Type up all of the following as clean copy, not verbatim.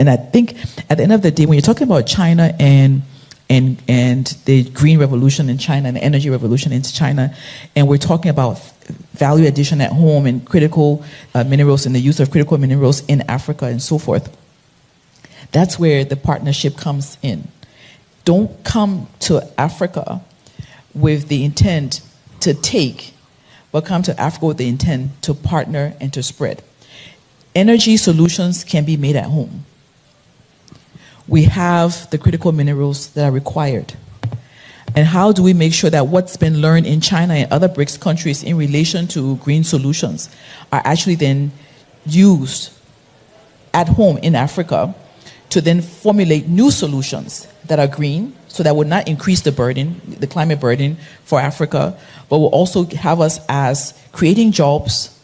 And I think at the end of the day, when you're talking about China and the green revolution in China and the energy revolution in China, and we're talking about value addition at home and critical minerals and the use of critical minerals in Africa and so forth, that's where the partnership comes in. Don't come to Africa with the intent to take, but come to Africa with the intent to partner and to spread. Energy solutions can be made at home. We have the critical minerals that are required. And how do we make sure that what's been learned in China and other BRICS countries in relation to green solutions are actually then used at home in Africa to then formulate new solutions that are green, so that would not increase the burden, the climate burden for Africa, but will also have us as creating jobs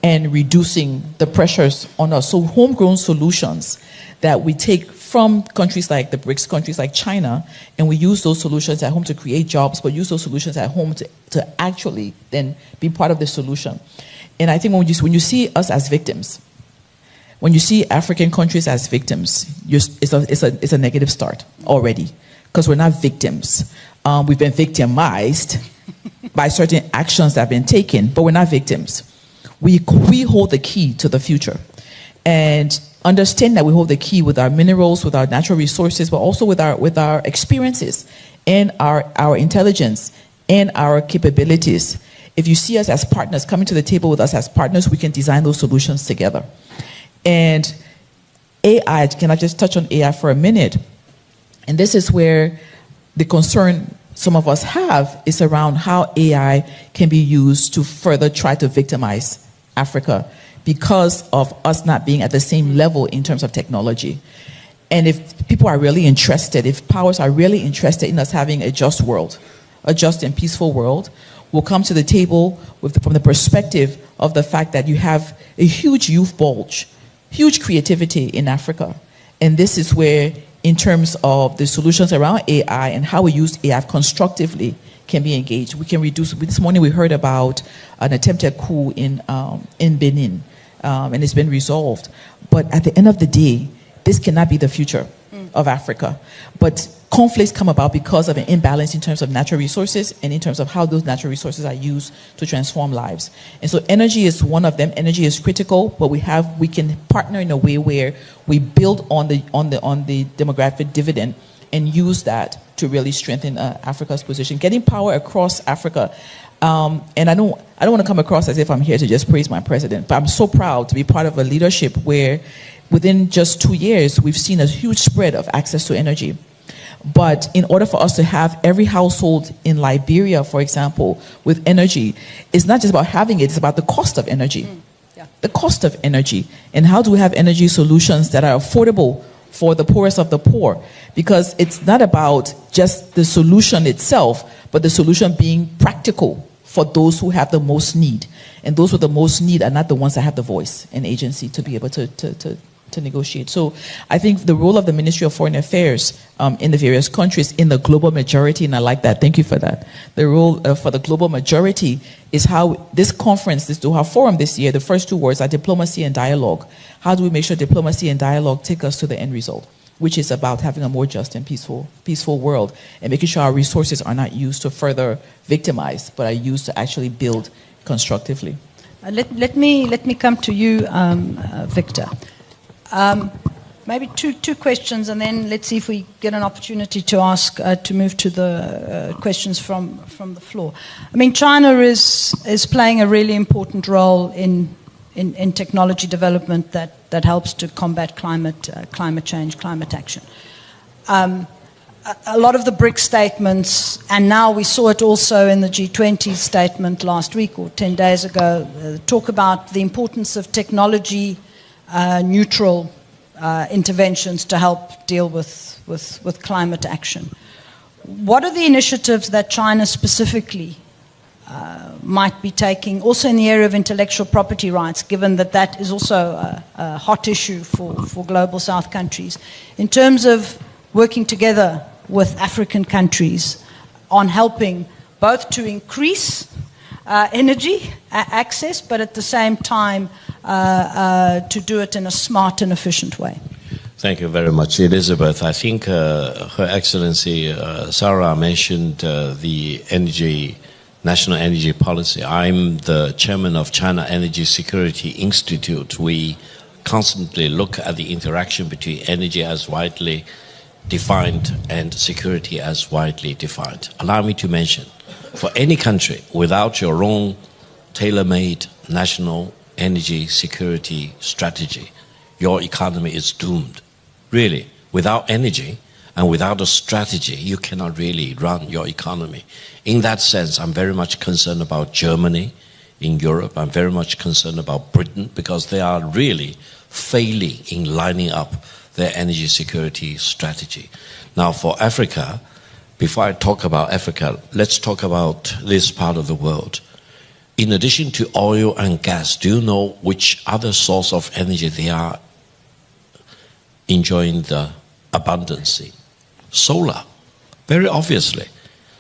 and reducing the pressures on us. So homegrown solutions that we take from countries like the BRICS countries like China, and we use those solutions at home to create jobs, but use those solutions at home to actually then be part of the solution. And I think when you see us as victims, when you see African countries as victims, it's a negative start already, because we're not victims. We've been victimized by certain actions that have been taken, but we're not victims. We hold the key to the future. And understand that we hold the key with our minerals, with our natural resources, but also with our experiences and our intelligence and our capabilities. If you see us as partners, coming to the table with us as partners, we can design those solutions together. And AI, can I just touch on AI for a minute? And this is where the concern some of us have is around how AI can be used to further try to victimize Africa, because of us not being at the same level in terms of technology. And if people are really interested, if powers are really interested in us having a just world, a just and peaceful world, we'll come to the table from the perspective of the fact that you have a huge youth bulge, huge creativity in Africa. And this is where, in terms of the solutions around AI and how we use AI constructively, can be engaged. We can reduce. This morning we heard about an attempted coup in Benin. And it's been resolved. But at the end of the day, this cannot be the future of Africa. But conflicts come about because of an imbalance in terms of natural resources and in terms of how those natural resources are used to transform lives. And so energy is one of them. Energy is critical, but we can partner in a way where we build on the demographic dividend and use that to really strengthen Africa's position, getting power across Africa. And I don't want to come across as if I'm here to just praise my president, but I'm so proud to be part of a leadership where within just 2 years, we've seen a huge spread of access to energy. But in order for us to have every household in Liberia, for example, with energy, it's not just about having it, it's about the cost of energy. The cost of energy. And how do we have energy solutions that are affordable for the poorest of the poor? Because it's not about just the solution itself, but the solution being practical for those who have the most need. And those with the most need are not the ones that have the voice and agency to be able to negotiate. So I think the role of the Ministry of Foreign Affairs in the various countries in the global majority, and I like that, thank you for that. The role for the global majority is how this conference, this Doha Forum this year, the first two words are diplomacy and dialogue. How do we make sure diplomacy and dialogue take us to the end result, which is about having a more just and peaceful world, and making sure our resources are not used to further victimize, but are used to actually build constructively. Let me come to you, Victor. Maybe two questions, and then let's see if we get an opportunity to ask to move to the questions from the floor. I mean, China is playing a really important role in technology development that helps to combat climate change, climate action. A lot of the BRICS statements, and now we saw it also in the G20 statement last week or 10 days ago, talk about the importance of technology neutral interventions to help deal with climate action. What are the initiatives that China specifically might be taking, also in the area of intellectual property rights, given that is also a hot issue for global South countries, in terms of working together with African countries on helping both to increase energy access, but at the same time to do it in a smart and efficient way? Thank you very much, Elizabeth. I think Her Excellency Sarah mentioned the national energy policy. I'm the chairman of China Energy Security Institute. We constantly look at the interaction between energy as widely defined and security as widely defined. Allow me to mention, for any country, without your own tailor-made national energy security strategy, your economy is doomed. Really, without energy and without a strategy, you cannot really run your economy. In that sense, I'm very much concerned about Germany in Europe. I'm very much concerned about Britain because they are really failing in lining up their energy security strategy. Now, for Africa, before I talk about Africa, let's talk about this part of the world. In addition to oil and gas, do you know which other source of energy they are enjoying the abundance in? Solar, very obviously.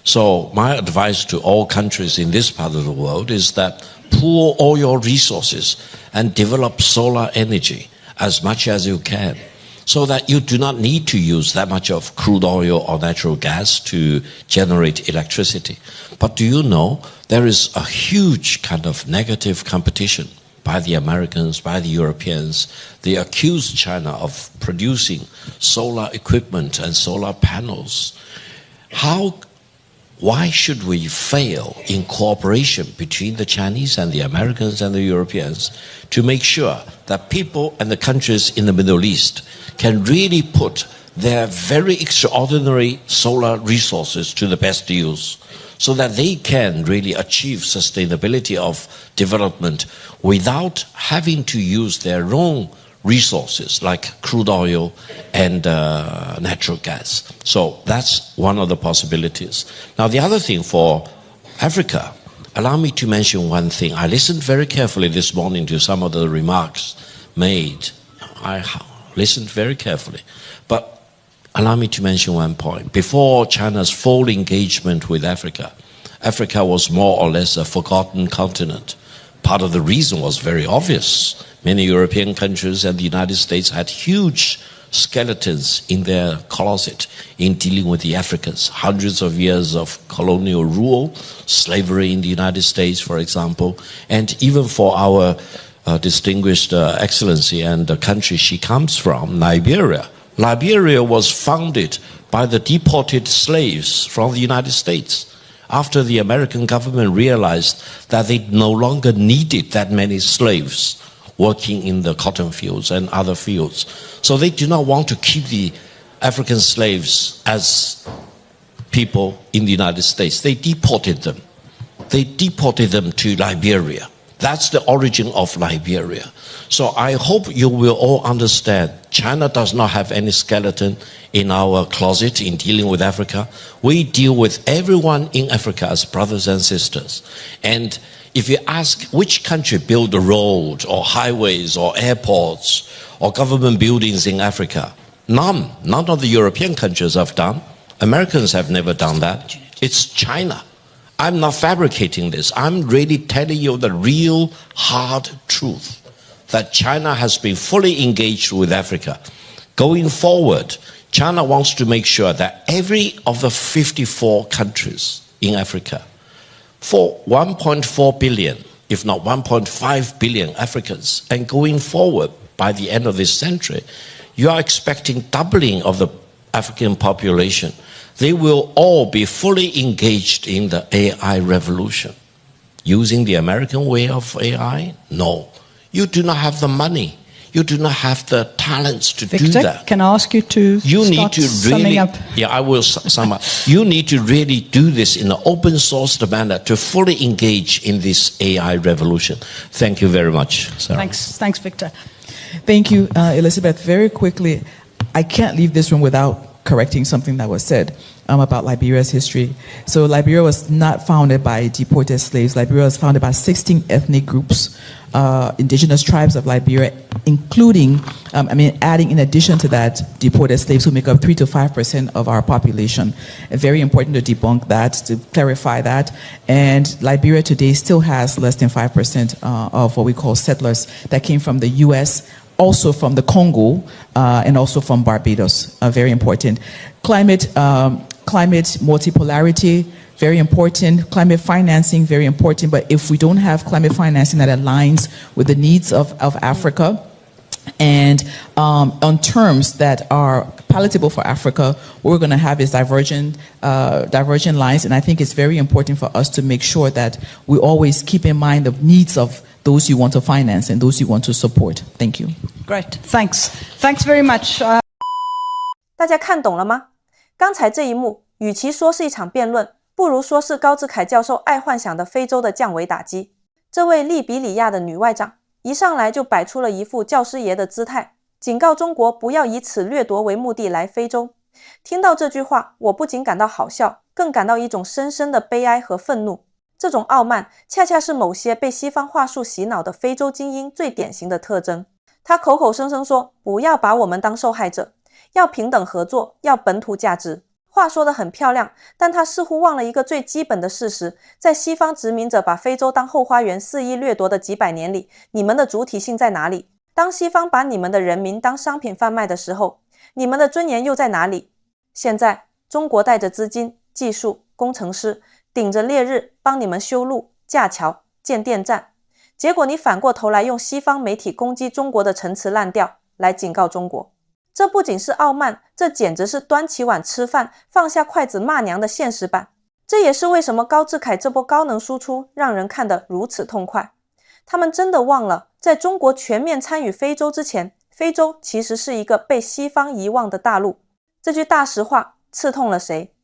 So my advice to all countries in this part of the world is that pool all your resources and develop solar energy as much as you can, so that you do not need to use that much of crude oil or natural gas to generate electricity. But do you know there is a huge kind of negative competition by the Americans, by the Europeans? They accuse China of producing solar equipment and solar panels. Why should we fail in cooperation between the Chinese and the Americans and the Europeans to make sure that people and the countries in the Middle East can really put their very extraordinary solar resources to the best use, so that they can really achieve sustainability of development without having to use their own resources like crude oil and natural gas? So that's one of the possibilities. Now, the other thing for Africa, allow me to mention one thing. I listened very carefully this morning to some of the remarks made. I listened very carefully. But allow me to mention one point. Before China's full engagement with Africa, Africa was more or less a forgotten continent. Part of the reason was very obvious. Many European countries and the United States had huge skeletons in their closet in dealing with the Africans. Hundreds of years of colonial rule, slavery in the United States, for example, and even for our distinguished excellency and the country she comes from, Liberia. Liberia was founded by the deported slaves from the United States after the American government realized that they no longer needed that many slaves working in the cotton fields and other fields. So they do not want to keep the African slaves as people in the United States. They deported them. They deported them to Liberia. That's the origin of Liberia. So I hope you will all understand China does not have any skeleton in our closet in dealing with Africa. We deal with everyone in Africa as brothers and sisters. And if you ask which country built the roads or highways or airports or government buildings in Africa, none of the European countries have done. Americans have never done that. It's China. I'm not fabricating this. I'm really telling you the real hard truth, that China has been fully engaged with Africa. Going forward, China wants to make sure that every of the 54 countries in Africa, for 1.4 billion, if not 1.5 billion Africans, and going forward by the end of this century, you are expecting doubling of the African population. They will all be fully engaged in the AI revolution. Using the American way of AI? No. You do not have the money. You do not have the talents to Victor, do that. Can I ask you to start summing up? Yeah, I will sum up. You need to really do this in an open source manner to fully engage in this AI revolution. Thank you very much, Sarah. Thanks, Victor. Thank you, Elizabeth. Very quickly, I can't leave this room without correcting something that was said about Liberia's history. So Liberia was not founded by deported slaves. Liberia was founded by 16 ethnic groups, indigenous tribes of Liberia, including, adding in addition to that, deported slaves who make up 3 to 5% of our population. Very important to debunk that, to clarify that. And Liberia today still has less than 5% of what we call settlers that came from the U.S., also from the Congo and also from Barbados, very important. Climate multipolarity, very important. Climate financing, very important. But if we don't have climate financing that aligns with the needs of Africa, and on terms that are palatable for Africa, what we're going to have is divergent lines. And I think it's very important for us to make sure that we always keep in mind the needs of those you want to finance and those you want to support. Thank you. Great. Thanks. Thanks very much. 大家看懂了吗？刚才这一幕，与其说是一场辩论，不如说是高志凯教授爱幻想的非洲的降维打击。这位利比里亚的女外长一上来就摆出了一副教师爷的姿态，警告中国不要以此掠夺为目的来非洲。听到这句话，我不仅感到好笑，更感到一种深深的悲哀和愤怒。这种傲慢恰恰是某些被西方话术洗脑的非洲精英最典型的特征。他口口声声说不要把我们当受害者，要平等合作，要本土价值。话说得很漂亮，但他似乎忘了一个最基本的事实，在西方殖民者把非洲当后花园肆意掠夺的几百年里，你们的主体性在哪里？当西方把你们的人民当商品贩卖的时候，你们的尊严又在哪里？现在中国带着资金、技术、工程师，顶着烈日帮你们修路、架桥、建电站，结果你反过头来用西方媒体攻击中国的陈词滥调来警告中国。这不仅是傲慢，这简直是端起碗吃饭，放下筷子骂娘的现实版。这也是为什么高志凯这波高能输出让人看得如此痛快。他们真的忘了，在中国全面参与非洲之前，非洲其实是一个被西方遗忘的大陆。这句大实话刺痛了谁？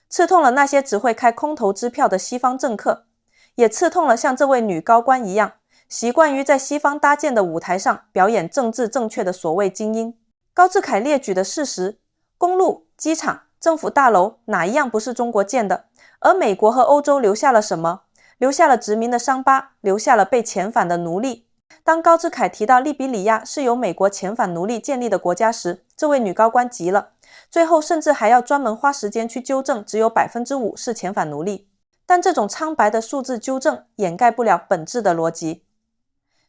刺痛了那些只会开空头支票的西方政客，也刺痛了像这位女高官一样，习惯于在西方搭建的舞台上表演政治正确的所谓精英。高志凯列举的事实，公路、机场、政府大楼哪一样不是中国建的？而美国和欧洲留下了什么？留下了殖民的伤疤，留下了被遣返的奴隶。当高志凯提到利比里亚是由美国遣返奴隶建立的国家时，这位女高官急了，最后甚至还要专门花时间去纠正只有 5% 是遣返奴隶。但这种苍白的数字纠正掩盖不了本质的逻辑。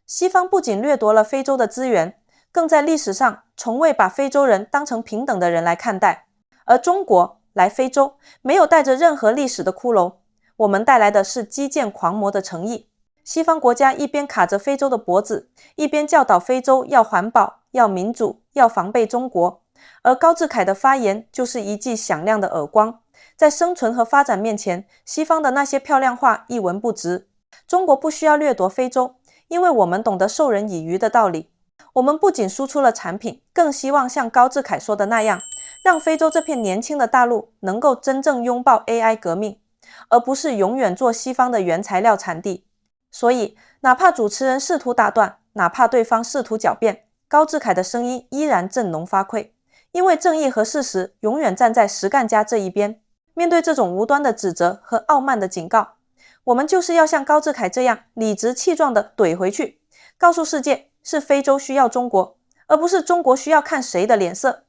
西方不仅掠夺了非洲的资源，更在历史上从未把非洲人当成平等的人来看待。而中国来非洲没有带着任何历史的骷髅，我们带来的是基建狂魔的诚意。西方国家一边卡着非洲的脖子，一边教导非洲要环保、要民主、要防备中国。而高志凯的发言就是一记响亮的耳光，在生存和发展面前，西方的那些漂亮话一文不值。中国不需要掠夺非洲，因为我们懂得授人以渔的道理。我们不仅输出了产品，更希望像高志凯说的那样，让非洲这片年轻的大陆能够真正拥抱 AI 革命，而不是永远做西方的原材料产地。所以哪怕主持人试图打断，哪怕对方试图狡辩，高志凯的声音依然振聋发聩，因为正义和事实永远站在实干家这一边。面对这种无端的指责和傲慢的警告，我们就是要像高志凯这样理直气壮地怼回去，告诉世界是非洲需要中国，而不是中国需要看谁的脸色。